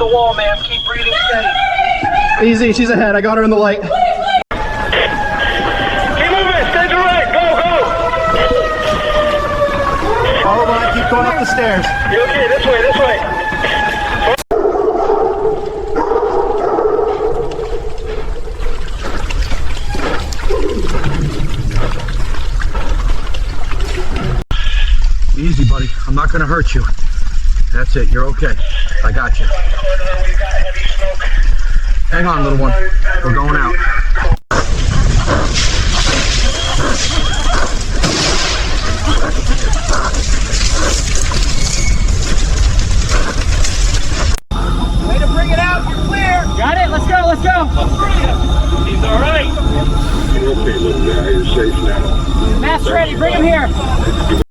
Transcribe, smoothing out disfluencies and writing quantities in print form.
the wall, ma'am. Keep breathing steady. Easy, she's ahead. I got her in the light. Keep moving. Stay to right. Go, go. Follow line. Keep going up the stairs. You okay? This way, this way. Easy, buddy. I'm not gonna hurt you. That's it. You're okay. I got you. Hang on, little one. We're going out.